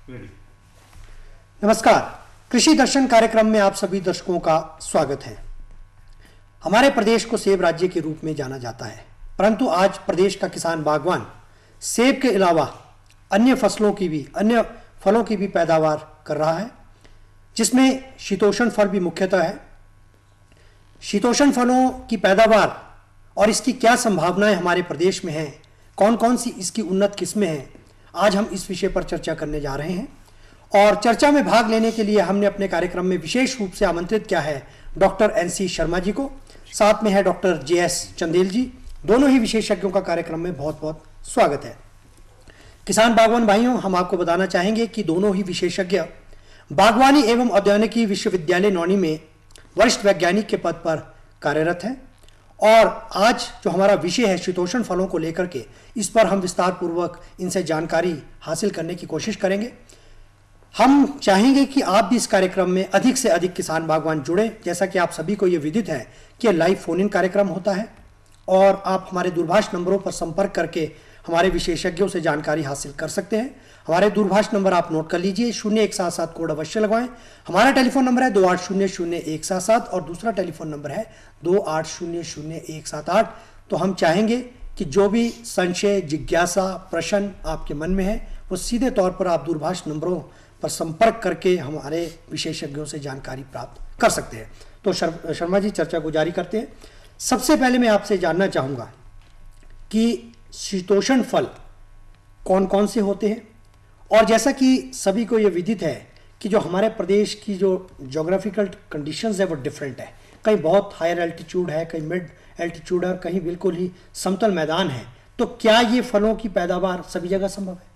नमस्कार, कृषि दर्शन कार्यक्रम में आप सभी दर्शकों का स्वागत है। हमारे प्रदेश को सेब राज्य के रूप में जाना जाता है, परंतु आज प्रदेश का किसान बागवान सेब के अलावा अन्य फलों की भी पैदावार कर रहा है, जिसमें शीतोष्ण फल भी मुख्यतः है। शीतोष्ण फलों की पैदावार और इसकी क्या संभावनाएं हमारे प्रदेश में हैं, कौन कौन सी इसकी उन्नत किस्में हैं, आज हम इस विषय पर चर्चा करने जा रहे हैं। और चर्चा में भाग लेने के लिए हमने अपने कार्यक्रम में विशेष रूप से आमंत्रित किया है डॉक्टर NC शर्मा जी को, साथ में है डॉक्टर JS चंदेल जी। दोनों ही विशेषज्ञों का कार्यक्रम में बहुत बहुत स्वागत है। किसान बागवान भाइयों, हम आपको बताना चाहेंगे कि दोनों ही विशेषज्ञ बागवानी एवं औद्यानिकी विश्वविद्यालय नौनी में वरिष्ठ वैज्ञानिक के पद पर कार्यरत हैं। और आज जो हमारा विषय है शीतोष्ण फलों को लेकर के, इस पर हम विस्तार पूर्वक इनसे जानकारी हासिल करने की कोशिश करेंगे। हम चाहेंगे कि आप भी इस कार्यक्रम में अधिक से अधिक किसान बागवान जुड़े। जैसा कि आप सभी को ये विदित है कि लाइव फोन इन कार्यक्रम होता है और आप हमारे दूरभाष नंबरों पर संपर्क करके हमारे विशेषज्ञों से जानकारी हासिल कर सकते हैं। हमारे दूरभाष नंबर आप नोट कर लीजिए, 0177 कोड अवश्य लगवाएं। हमारा टेलीफोन नंबर है 28000177 और दूसरा टेलीफोन नंबर है 28000178। तो हम चाहेंगे कि जो भी संशय, जिज्ञासा, प्रश्न आपके मन में है, वो सीधे तौर पर आप दूरभाष नंबरों पर संपर्क करके हमारे विशेषज्ञों से जानकारी प्राप्त कर सकते हैं। तो शर्मा जी, चर्चा को जारी करते हैं। सबसे पहले मैं आपसे जानना चाहूँगा कि शीतोष्ण फल कौन कौन से होते हैं, और जैसा कि सभी को ये विदित है कि जो हमारे प्रदेश की जो जोग्राफिकल कंडीशंस है वो डिफरेंट है। कहीं बहुत हायर एल्टीट्यूड है, कहीं मिड एल्टीट्यूड है, कहीं बिल्कुल ही समतल मैदान है। तो क्या ये फलों की पैदावार सभी जगह संभव है?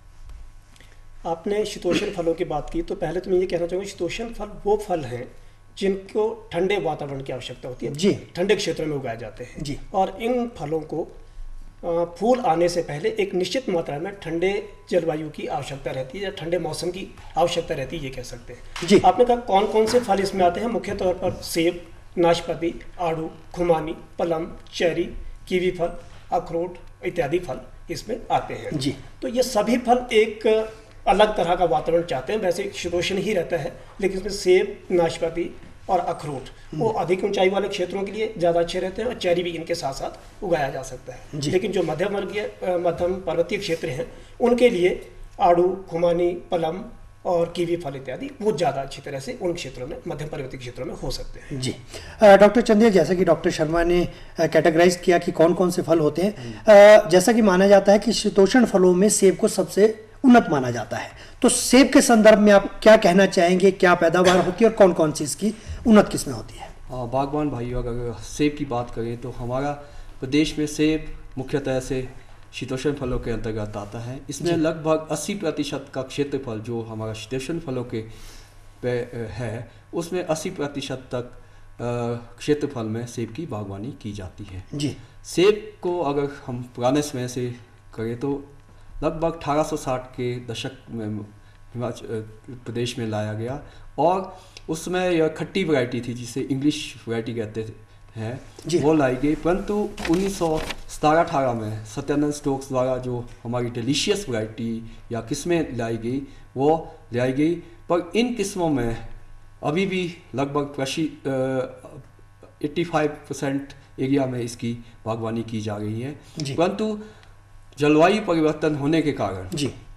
आपने शीतोष्ण फलों की बात की, तो पहले तो मैं ये कहना चाहूँगा, शीतोष्ण फल वो फल हैं जिनको ठंडे वातावरण की आवश्यकता होती है जी, ठंडे क्षेत्रों में उगाए जाते हैं जी। और इन फलों को फूल आने से पहले एक निश्चित मात्रा में ठंडे जलवायु की आवश्यकता रहती है या ठंडे मौसम की आवश्यकता रहती है, ये कह सकते हैं जी। आपने कहा कौन कौन से फल इसमें आते हैं। मुख्य तौर पर सेब, नाशपाती, आड़ू, खुमानी, प्लम, चेरी, कीवी फल, अखरोट इत्यादि फल इसमें आते हैं जी। तो ये सभी फल एक अलग तरह का वातावरण चाहते हैं। वैसे शीतोष्ण ही रहता है, लेकिन इसमें सेब, नाशपाती और अखरोट वो अधिक ऊंचाई वाले क्षेत्रों के लिए ज़्यादा अच्छे रहते हैं और चेरी भी इनके साथ साथ उगाया जा सकता है। लेकिन जो मध्यम पर्वतीय क्षेत्र हैं उनके लिए आड़ू, खुमानी, प्लम और कीवी फल इत्यादि वो ज़्यादा अच्छी तरह से उन क्षेत्रों में, मध्यम पर्वतीय क्षेत्रों में हो सकते हैं। जी। डॉक्टर चंदेल, जैसा कि डॉक्टर शर्मा ने कैटेगराइज किया कि कौन कौन से फल होते हैं, जैसा कि माना जाता है कि शीतोष्ण फलों में सेब को सबसे उन्नत माना जाता है। तो सेब के संदर्भ में आप क्या कहना चाहेंगे, क्या पैदावार होती है और कौन कौन सी इसकी उन्नत किस्में होती है? बागवान भाइयों, अगर सेब की बात करें तो हमारा प्रदेश में सेब मुख्यतः से शीतोष्ण फलों के अंतर्गत आता है। इसमें लगभग 80% का क्षेत्रफल जो हमारा शीतोष्ण फलों के पे है, उसमें 80% तक क्षेत्रफल में सेब की बागवानी की जाती है। जी। सेब को अगर हम पुराने समय से करें तो लगभग 1860 के दशक में हिमाचल प्रदेश में लाया गया और उसमें यह खट्टी वैरायटी थी जिसे इंग्लिश वैरायटी कहते हैं, वो लाई गई। परंतु 1917-18 में सत्यानंद स्टोक्स द्वारा जो हमारी डिलीशियस वैरायटी या किस्में लाई गई वो लाई गई, पर इन किस्मों में अभी भी लगभग 85% एरिया में इसकी बागवानी की जा रही है। परंतु जलवायु परिवर्तन होने के कारण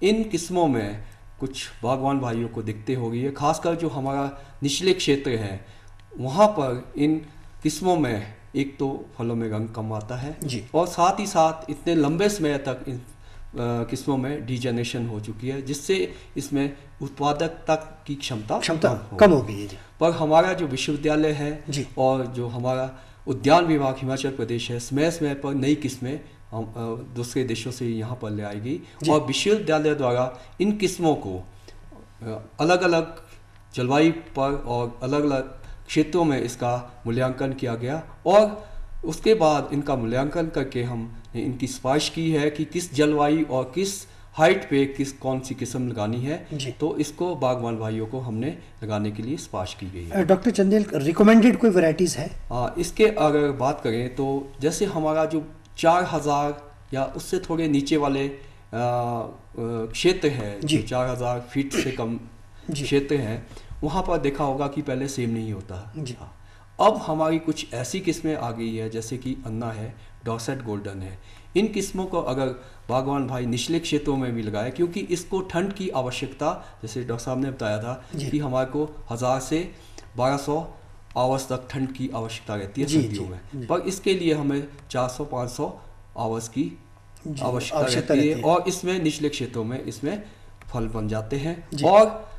इन किस्मों में कुछ बागवान भाइयों को दिक्कतें हो रही है। खासकर जो हमारा निचले क्षेत्र है वहाँ पर इन किस्मों में एक तो फलों में रंग कम आता है और साथ ही साथ इतने लंबे समय तक इन किस्मों में डिजेनरेशन हो चुकी है, जिससे इसमें उत्पादकता की क्षमता कम हो गई है। पर हमारा जो विश्वविद्यालय है और जो हमारा उद्यान विभाग हिमाचल प्रदेश है, समय समय पर नई किस्में हम दूसरे देशों से यहाँ पर ले आई गई और विश्वविद्यालय द्वारा इन किस्मों को अलग अलग जलवायु पर और अलग अलग क्षेत्रों में इसका मूल्यांकन किया गया और उसके बाद इनका मूल्यांकन करके हम इनकी सिफारिश की है कि किस जलवायु और किस हाइट पे कौन सी किस्म लगानी है। तो इसको बागवान भाइयों को हमने लगाने के लिए सिफारिश की गई है। डॉक्टर चंदेल, रिकमेंडेड कोई वैरायटीज़ है? इसके अगर बात करें तो जैसे हमारा जो 4000 या उससे थोड़े नीचे वाले क्षेत्र है, जो 4000 फीट से कम क्षेत्र है, वहाँ पर देखा होगा कि पहले सेब नहीं होता था। अब हमारी कुछ ऐसी किस्में आ गई है, जैसे कि अन्ना है, डॉर्सेट गोल्डन है। इन किस्मों को अगर बागवान भाई निचले क्षेत्रों में भी लगाए, क्योंकि इसको ठंड की आवश्यकता, जैसे डॉक्टर साहब ने बताया था कि हमारे को 1000 से 1200 आवर्स तक ठंड की आवश्यकता रहती है सर्दियों में, पर इसके लिए हमें 400-500 आवर्स की आवश्यकता रहती है, और इसमें निचले क्षेत्रों में इसमें फल बन जाते हैं। और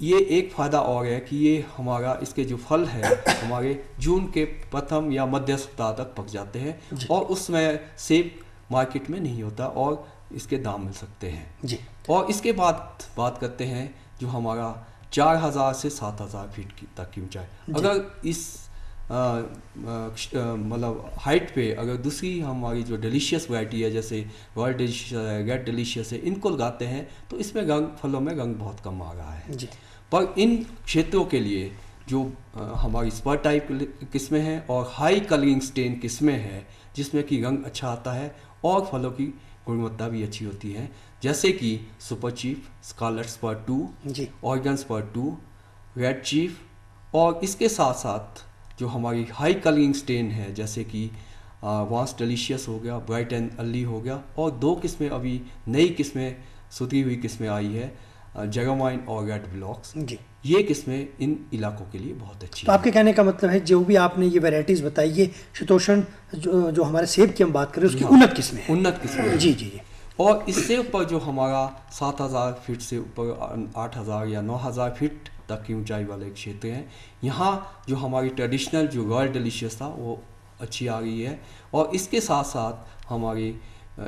ये एक फ़ायदा और है कि ये हमारा इसके जो फल है हमारे जून के प्रथम या मध्य सप्ताह तक पक जाते हैं, और उसमें सेब मार्केट में नहीं होता और इसके दाम मिल सकते हैं। और इसके बाद बात करते हैं जो हमारा 4000 से 7000 फीट तक की ऊंचाई। अगर इस मतलब हाइट पे अगर दूसरी हमारी जो डिलीशियस वैरायटी है, जैसे रॉयल डिलीशियस है, रेड डिलीशियस है, इनको लगाते हैं तो इसमें रंग, फलों में रंग बहुत कम आ रहा है। पर इन क्षेत्रों के लिए जो हमारी स्पर टाइप किस्में हैं और हाई कलरिंग स्टेन किस्में हैं, जिसमें कि रंग अच्छा आता है और फलों की गुणवत्ता भी अच्छी होती है, जैसे कि super chief, scarlet spur 2, Oregon spur 2, red chief, और इसके साथ साथ जो हमारी हाई कलरिंग स्टेन है, जैसे कि वांस डिलीशियस हो गया, ब्राइट एंड अर्ली हो गया, और 2 किस्में अभी नई किस्में सुधी हुई किस्में आई है, जैगोमाइन और रेड ब्लॉक्स। ये किस्में इन इलाकों के लिए बहुत अच्छी तो आपके कहने का मतलब है जो भी आपने ये वैरायटीज बताई, ये शीतोष्ण जो हमारे सेब की हम बात करें उसकी उन्नत किस्में हैं। उन्नत किस्में जी। और इससे ऊपर जो हमारा 7000 फीट से ऊपर 8000 या 9000 फीट तक की ऊंचाई वाले क्षेत्र हैं, यहाँ जो हमारी ट्रेडिशनल जो रॉयल डिलीशियस था वो अच्छी आ रही है। और इसके साथ साथ हमारी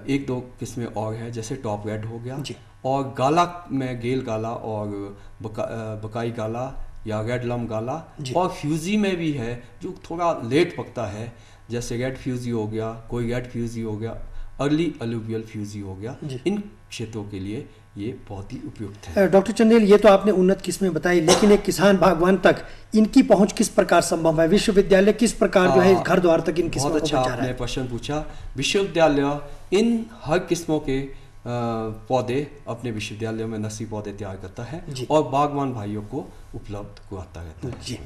1-2 किस्में और हैं, जैसे टॉप रेड हो गया, और गाला में गेल गाला और बकाई गाला या रेड लम गाला, और फ्यूजी में भी है जो थोड़ा लेट पकता है, जैसे रेड फ्यूजी हो गया, कोई रेड फ्यूजी हो गया, अर्ली अलुवियल फ्यूजी हो गया। इन क्षेत्रों के लिए ये बहुत ही उपयुक्त है। डॉक्टर चंदेल, ये तो आपने उन्नत किस्में बताई, लेकिन एक किसान बागवान तक इनकी पहुंच किस प्रकार संभव है? विश्वविद्यालय किस प्रकार जो है घर द्वार तक इन किस्मों को पहुंचा रहा है? आपने प्रश्न पूछा। विश्वविद्यालय इन हर किस्मों के पौधे अपने विश्वविद्यालयों में नर्सरी पौधे तैयार करता है और बागवान भाइयों को उपलब्ध कराता रहता है। जी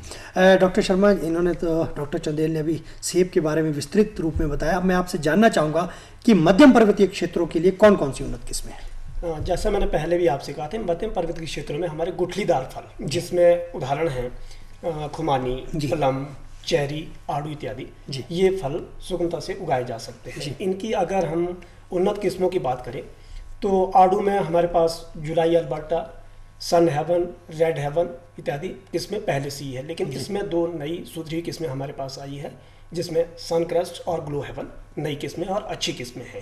डॉक्टर शर्मा, इन्होंने तो डॉक्टर चंदेल ने अभी सेब के बारे में विस्तृत रूप में बताया। अब मैं आपसे जानना चाहूँगा कि मध्यम पर्वतीय क्षेत्रों के लिए कौन कौन सी उन्नत किस्में हैं? जैसा मैंने पहले भी आपसे कहा था, मध्यम पर्वतीय क्षेत्रों में हमारे गुठलीदार फल, जिसमें उदाहरण हैं खुमानी, प्लम, चेरी, आड़ू इत्यादि, ये फल सुगमता से उगाए जा सकते हैं। इनकी अगर हम उन्नत किस्मों की बात करें तो आड़ू में हमारे पास जुलाई अल्बर्टा, सन हेवन, रेड हेवन इत्यादि किस्में पहले से ही है, लेकिन इसमें 2 नई सुधरी किस्में हमारे पास आई है, जिसमें सन क्रस्ट और ग्लो हेवन नई किस्में और अच्छी किस्में हैं।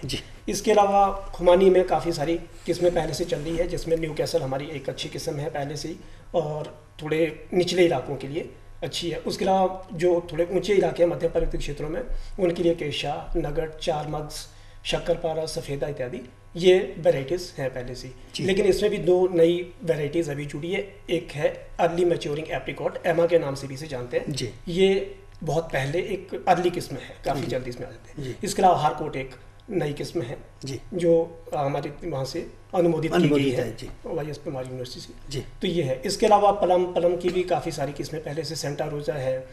इसके अलावा खुमानी में काफ़ी सारी किस्में पहले से चल रही है, जिसमें न्यू कैसल हमारी एक अच्छी किस्म है पहले से ही, और थोड़े निचले इलाकों के लिए अच्छी है। उसके अलावा जो थोड़े ऊंचे इलाके हैं मध्य पर्वतीय क्षेत्रों में, उनके लिए केशा, नगट, चार मग्स, शक्करपारा, सफ़ेदा इत्यादि ये वेराइटीज़ हैं पहले से। लेकिन इसमें भी 2 नई वेराइटीज़ अभी जुड़ी है। एक है अर्ली मैच्योरिंग एप्रिकॉट, एमा के नाम से भी इसे जानते हैं। ये बहुत पहले एक अर्ली किस्म है, काफ़ी जल्दी इसमें आ जाते हैं। इसके अलावा हारकोट एक नई किस्म है जो हमारे वहाँ से अनुमोदित की गई है वाईएस परमार यूनिवर्सिटी से। तो ये है। इसके अलावा प्लम की भी काफ़ी सारी किस्में पहले से, सेंटा रोजा है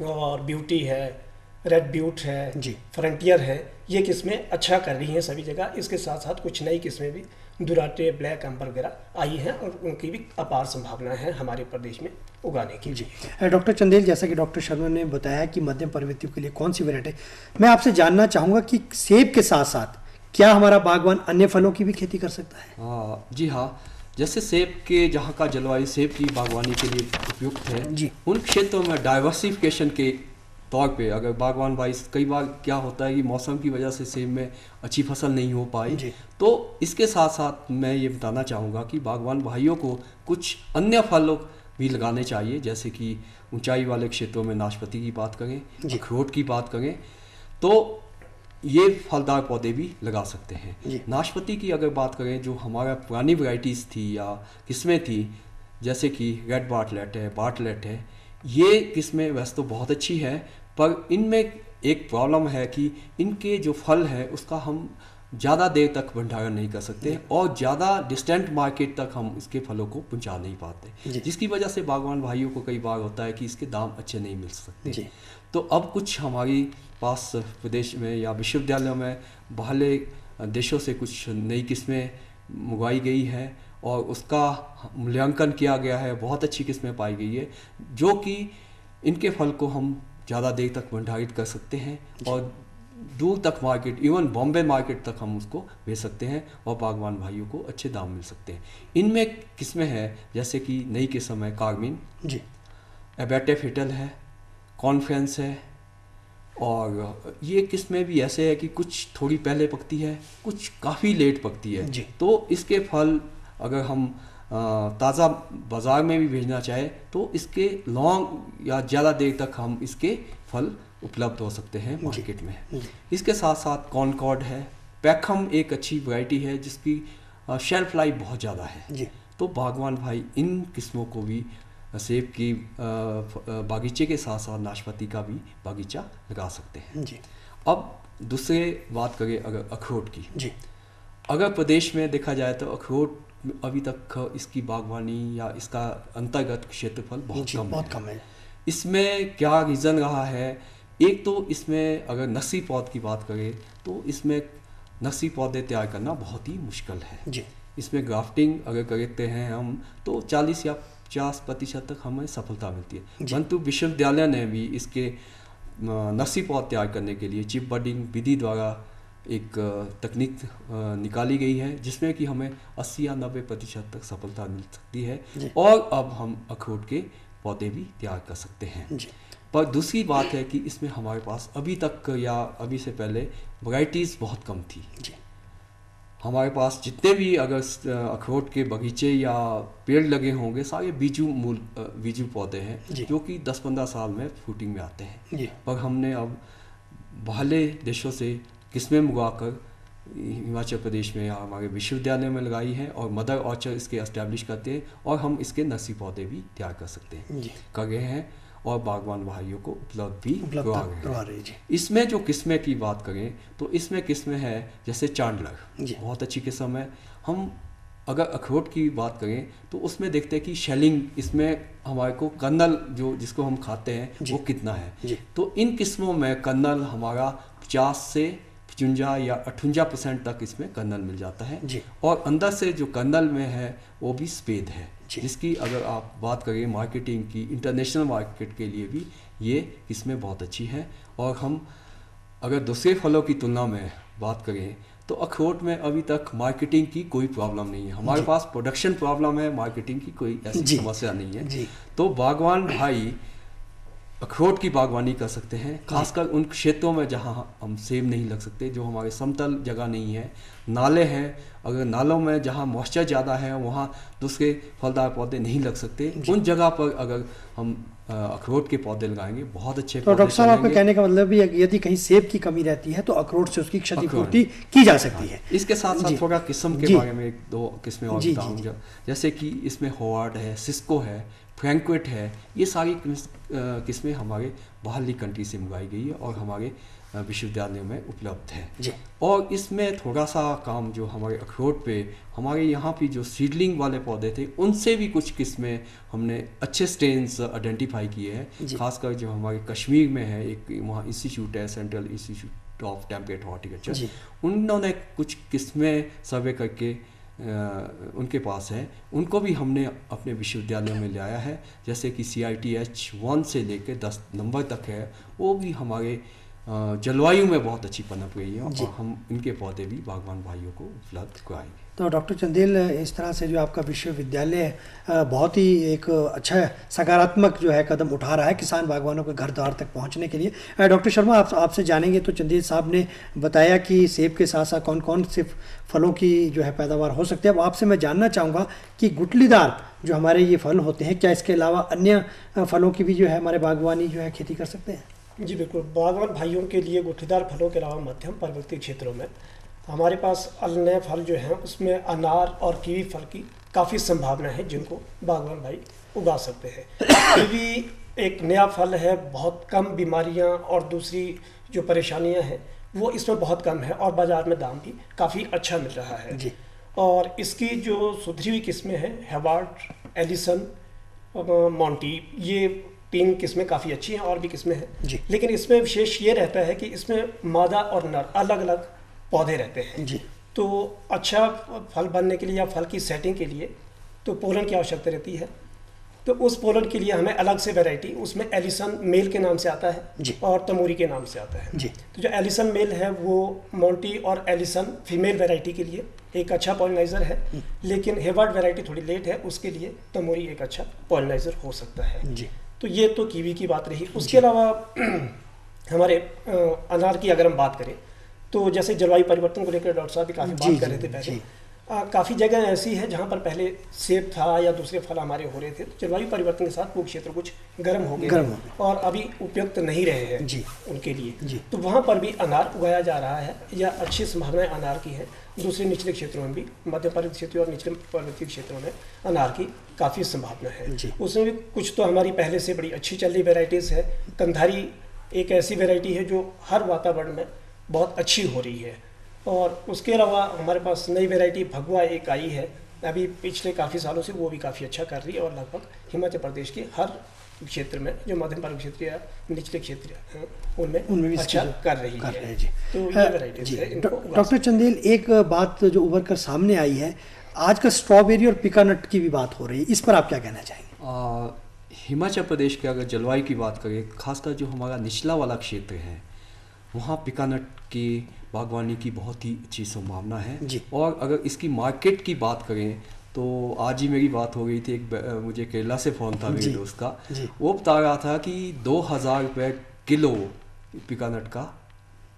और ब्यूटी है, रेड ब्यूट है, फ्रंटियर है, ये किस्में अच्छा कर रही हैं सभी जगह। इसके साथ साथ कुछ नई किस्में भी दुराटे, ब्लैक एम्बर वगैरह आई हैं और उनकी भी अपार संभावना है हमारे प्रदेश में उगाने की। डॉक्टर चंदेल, जैसा कि डॉक्टर शर्मा ने बताया कि मध्यम पर्वतीय के लिए कौन सी वैरायटी, मैं आपसे जानना चाहूँगा कि सेब के साथ साथ क्या हमारा बागवान अन्य फलों की भी खेती कर सकता है? जी हाँ, जैसे सेब के जहाँ का जलवायु सेब की बागवानी के लिए उपयुक्त है, उन क्षेत्रों में डाइवर्सिफिकेशन के तौर पे अगर बागवान भाई, कई बार क्या होता है कि मौसम की वजह से सेब में अच्छी फसल नहीं हो पाई, तो इसके साथ साथ मैं ये बताना चाहूँगा कि बागवान भाइयों को कुछ अन्य फल भी लगाने चाहिए, जैसे कि ऊंचाई वाले क्षेत्रों में नाशपाती की बात करें, अखरोट की बात करें, तो ये फलदार पौधे भी लगा सकते हैं। नाशपाती की अगर बात करें, जो हमारा पुरानी वैरायटीज़ थी या किस्में थी, जैसे कि रेड बार्टलेट है, ये किस्में वैसे तो बहुत अच्छी है, पर इनमें एक प्रॉब्लम है कि इनके जो फल है उसका हम ज़्यादा देर तक भंडारण नहीं कर सकते और ज़्यादा डिस्टेंट मार्केट तक हम इसके फलों को पहुंचा नहीं पाते, जिसकी वजह से बागवान भाइयों को कई बार होता है कि इसके दाम अच्छे नहीं मिल सकते। तो अब कुछ हमारी पास प्रदेश में या विश्वविद्यालयों में बाहरले देशों से कुछ नई किस्में मंगवाई गई है और उसका मूल्यांकन किया गया है, बहुत अच्छी किस्में पाई गई है जो कि इनके फल को हम ज़्यादा देर तक भंडारित कर सकते हैं और दूर तक मार्केट, इवन बॉम्बे मार्केट तक हम उसको भेज सकते हैं और बागवान भाइयों को अच्छे दाम मिल सकते हैं। इनमें किस्में हैं जैसे कि नई किस्म है कार्मिन जी, एबेटे फिटल है, कॉन्फ्रेंस है और ये किस्में भी ऐसे है कि कुछ थोड़ी पहले पकती है, कुछ काफ़ी लेट पकती है जी। तो इसके फल अगर हम ताज़ा बाज़ार में भी भेजना चाहे तो इसके लॉन्ग या ज़्यादा देर तक हम इसके फल उपलब्ध हो सकते हैं मार्केट में। इसके साथ साथ कॉनकॉर्ड है, पैखम एक अच्छी वैरायटी है जिसकी शेल्फ लाइफ बहुत ज़्यादा है जी। तो बागवान भाई इन किस्मों को भी सेब की बागीचे के साथ साथ नाशपाती का भी बागीचा लगा सकते हैं जी। अब दूसरे बात करें अगर अखरोट की जी, अगर प्रदेश में देखा जाए तो अखरोट अभी तक इसकी बागवानी या इसका अंतर्गत क्षेत्रफल बहुत कम है। इसमें क्या रीज़न रहा है? एक तो इसमें अगर नर्सरी पौध की बात करें तो इसमें नर्सरी पौधे तैयार करना बहुत ही मुश्किल है जी। इसमें ग्राफ्टिंग अगर करते हैं हम तो 40 या 50% तक हमें सफलता मिलती है, परंतु विश्वविद्यालय ने भी इसके नर्सरी पौध तैयार करने के लिए चिप बडिंग विधि द्वारा एक तकनीक निकाली गई है जिसमें कि हमें 80 या 90% तक सफलता मिल सकती है और अब हम अखरोट के पौधे भी तैयार कर सकते हैं जी। पर दूसरी बात है कि इसमें हमारे पास अभी तक या अभी से पहले वैरायटीज़ बहुत कम थी जी। हमारे पास जितने भी अगर अखरोट के बगीचे या पेड़ लगे होंगे सारे बीजू पौधे हैं जो कि 10-15 साल में फ्रूटिंग में आते हैं। पर हमने अब बाहरले देशों से किस्में मंगवाकर हिमाचल प्रदेश में या हमारे विश्वविद्यालय में लगाई है और मदर ऑर्चर्ड इसके एस्टैब्लिश करते हैं और हम इसके नर्सरी पौधे भी तैयार कर सकते हैं कर गए हैं और बागवान भाइयों को उपलब्ध भी करवा रहे हैं। इसमें जो किस्में की बात करें तो इसमें किस्में हैं जैसे चांडलर, बहुत अच्छी किस्म है। हम अगर अखरोट की बात करें तो उसमें देखते हैं कि शेलिंग इसमें हमारे को कर्नल जो जिसको हम खाते हैं वो कितना है। तो इन किस्मों में कर्नल हमारा 50 से 55 या 58% तक इसमें कर्नल मिल जाता है और अंदर से जो कर्नल में है वो भी सफ़ेद है जिसकी अगर आप बात करें मार्केटिंग की, इंटरनेशनल मार्केट के लिए भी ये किस्में बहुत अच्छी हैं। और हम अगर दूसरे फलों की तुलना में बात करें तो अखरोट में अभी तक मार्केटिंग की कोई प्रॉब्लम नहीं है। हमारे पास प्रोडक्शन प्रॉब्लम है, मार्केटिंग की कोई ऐसी समस्या नहीं है। तो बागवान भाई अखरोट की बागवानी कर सकते हैं, खासकर उन क्षेत्रों में जहां हम सेब नहीं लग सकते, जो हमारे समतल जगह नहीं है, नाले हैं, अगर नालों में जहां मॉइस्चर ज़्यादा है वहां दूसरे फलदार पौधे नहीं लग सकते, उन जगह पर अगर हम अखरोट के पौधे लगाएंगे बहुत अच्छे। तो डॉक्टर साहब आपका कहने का मतलब भी यदि कहीं सेब की कमी रहती है तो अखरोट से उसकी क्षतिपूर्ति की जा सकती है। इसके साथ साथ थोड़ा किस्म के बारे में 1-2 किस्में और बताऊंगा, जैसे कि इसमें होवार्ड है, सिस्को है, फ्रैंकवेट है, ये सारी किस्में हमारे बाहरली कंट्री से मंगाई गई है और हमारे विश्वविद्यालयों में उपलब्ध है। और इसमें थोड़ा सा काम जो हमारे अखरोट पे हमारे यहाँ भी जो सीडलिंग वाले पौधे थे उनसे भी कुछ किस्में हमने अच्छे स्ट्रेन्स आइडेंटिफाई किए हैं, खासकर जो हमारे कश्मीर में है एक वहाँ इंस्टीट्यूट है, central institute of temperate horticulture, उन्होंने कुछ किस्में सर्वे करके उनके पास है, उनको भी हमने अपने विश्वविद्यालय में ले आया है। जैसे कि CITH 1 से लेकर 10 नंबर तक है, वो भी हमारे जलवायु में बहुत अच्छी पनप गई है और हम इनके पौधे भी बागवान भाइयों को उपलब्ध कराएंगे। तो डॉक्टर चंदेल, इस तरह से जो आपका विश्वविद्यालय बहुत ही एक अच्छा सकारात्मक जो है कदम उठा रहा है किसान बागवानों के घर द्वार तक पहुंचने के लिए। डॉक्टर शर्मा, आपसे जानेंगे तो चंदेल साहब ने बताया कि सेब के साथ साथ कौन कौन से फलों की जो है पैदावार हो सकती है। अब आपसे मैं जानना चाहूँगा कि गुठलीदार जो हमारे ये फल होते हैं, क्या इसके अलावा अन्य फलों की भी जो है हमारे बागवानी जो है खेती कर सकते हैं? जी बिल्कुल, बागवान भाइयों के लिए गुठलीदार फलों के अलावा मध्यम पर्वतीय क्षेत्रों में हमारे पास अन्य फल जो हैं उसमें अनार और कीवी फल की काफ़ी संभावना है जिनको बागवान भाई उगा सकते हैं। कीवी एक नया फल है, बहुत कम बीमारियां और दूसरी जो परेशानियां हैं वो इसमें बहुत कम है और बाजार में दाम भी काफ़ी अच्छा मिल रहा है जी। और इसकी जो सुधरी हुई किस्में हैं, हेवार्ड, एलिसन, मोंटी, ये 3 किस्में काफ़ी अच्छी हैं और भी किस्में हैं जी। लेकिन इसमें विशेष ये रहता है कि इसमें मादा और नर अलग अलग पौधे रहते हैं जी। तो अच्छा फल बनने के लिए या फल की सेटिंग के लिए तो पोलन की आवश्यकता रहती है। तो उस पोलन के लिए हमें अलग से वैरायटी, उसमें एलिसन मेल के नाम से आता जी। है और तमूरी के नाम से आता है जी। तो जो एलिसन मेल है वो मोंटी और एलिसन फीमेल वैरायटी के लिए एक अच्छा पॉलिनाइजर है, लेकिन हेवार्ड वैरायटी थोड़ी लेट है, उसके लिए तमूरी एक अच्छा पॉलिनाइजर हो सकता है। जी। तो ये तो कीवी की बात रही। उसके अलावा हमारे अनार की अगर हम बात करें तो जैसे जलवायु परिवर्तन को लेकर डॉक्टर साहब भी काफ़ी बात कर रहे थे पहले। काफ़ी जगह ऐसी है जहाँ पर पहले सेब था या दूसरे फल हमारे हो रहे थे, तो जलवायु परिवर्तन के साथ वो क्षेत्र कुछ गर्म हो गए और अभी उपयुक्त नहीं रहे हैं जी। उनके लिए जी। तो वहाँ पर भी अनार उगाया जा रहा है या अच्छी संभावनाएं अनार की है। दूसरे निचले क्षेत्रों में भी, मध्य पर्वतीय क्षेत्रों और निचले पर्वतीय क्षेत्रों में अनार की काफ़ी संभावना है। उसमें भी कुछ तो हमारी पहले से बड़ी अच्छी चल रही वेराइटीज़ है। कंधारी एक ऐसी वेराइटी है जो हर वातावरण में बहुत अच्छी हो रही है और उसके अलावा हमारे पास नई वैरायटी भगवा एक आई है अभी पिछले काफ़ी सालों से, वो भी काफ़ी अच्छा कर रही है और लगभग हिमाचल प्रदेश के हर क्षेत्र में जो मध्य पर्वतीय क्षेत्र या निचले क्षेत्र हैं उनमें भी अच्छा कर रही है। जी। तो ये वैराइटीज है। डॉक्टर चंदेल, एक बात जो उभर कर सामने आई है, आजकल स्ट्रॉबेरी और पिकानट की भी बात हो रही है, इस पर आप क्या कहना चाहेंगे? हिमाचल प्रदेश के अगर जलवायु की बात करें, खासकर जो हमारा निचला वाला क्षेत्र है वहाँ पिकानट की बागवानी की बहुत ही अच्छी संभावना है जी। और अगर इसकी मार्केट की बात करें तो आज ही मेरी बात हो गई थी, मुझे केरला से फ़ोन था मेरे दोस्त का, वो बता रहा था कि 2000 रुपये किलो पिकानट का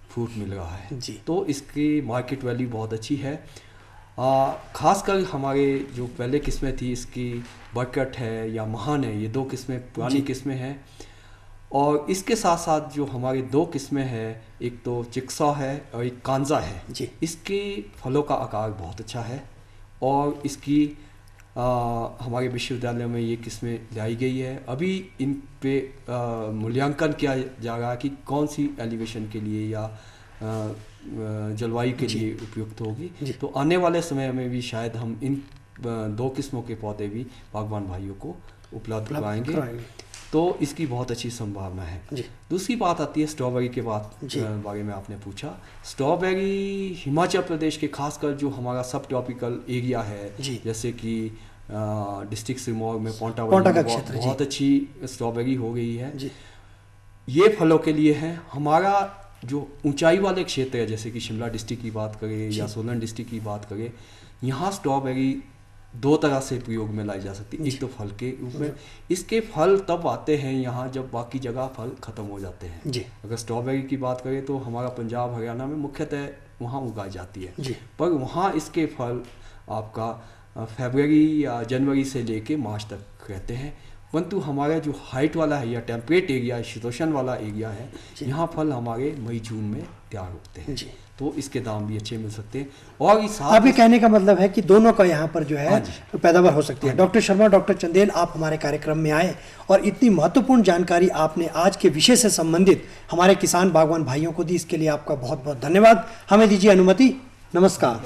फ्रूट मिल रहा है जी। तो इसकी मार्केट वैल्यू बहुत अच्छी है। खासकर हमारे जो पहले किस्में थी, इसकी बरकट है या महान है, ये 2 किस्में पुरानी किस्में हैं और इसके साथ साथ जो हमारे 2 किस्में हैं, एक तो चिक्सा है और एक कांजा है जी। इसके फलों का आकार बहुत अच्छा है और इसकी हमारे विश्वविद्यालय में ये किस्में लाई गई है। अभी इन पे मूल्यांकन किया जा रहा है कि कौन सी एलिवेशन के लिए या जलवायु के लिए उपयुक्त होगी। तो आने वाले समय में भी शायद हम इन 2 किस्मों के पौधे भी बागवान भाइयों को उपलब्ध कराएंगे तो इसकी बहुत अच्छी संभावना है। दूसरी बात आती है स्ट्रॉबेरी के बारे में आपने पूछा। स्ट्रॉबेरी हिमाचल प्रदेश के खासकर जो हमारा सब ट्रॉपिकल एरिया है, जैसे कि डिस्ट्रिक्ट सिरमौर में पोंटा का क्षेत्र, बहुत अच्छी स्ट्रॉबेरी हो गई है। ये फलों के लिए है। हमारा जो ऊंचाई वाले क्षेत्र है, जैसे कि शिमला डिस्ट्रिक्ट की बात करें या सोलन डिस्ट्रिक्ट की बात करें, यहाँ स्ट्रॉबेरी 2 तरह से प्रयोग में लाई जा सकती है। एक तो फल के रूप में, इसके फल तब आते हैं यहाँ जब बाकी जगह फल खत्म हो जाते हैं। अगर स्ट्रॉबेरी की बात करें तो हमारा पंजाब हरियाणा में मुख्यतः वहाँ उगाई जाती है, पर वहाँ इसके फल आपका फरवरी या जनवरी से लेके मार्च तक रहते हैं। परंतु हमारा जो हाइट वाला है या टेम्परेट एरिया, शीतोष्ण वाला एरिया है, यहाँ फल हमारे मई जून में तैयार होते हैं तो इसके दाम भी अच्छे मिल सकते हैं। और इस आपके कहने का मतलब है कि दोनों का यहाँ पर जो है पैदावार हो सकती है। डॉक्टर शर्मा, डॉक्टर चंदेल, आप हमारे कार्यक्रम में आए और इतनी महत्वपूर्ण जानकारी आपने आज के विषय से संबंधित हमारे किसान बागवान भाइयों को दी, इसके लिए आपका बहुत बहुत धन्यवाद। हमें दीजिए अनुमति। नमस्कार।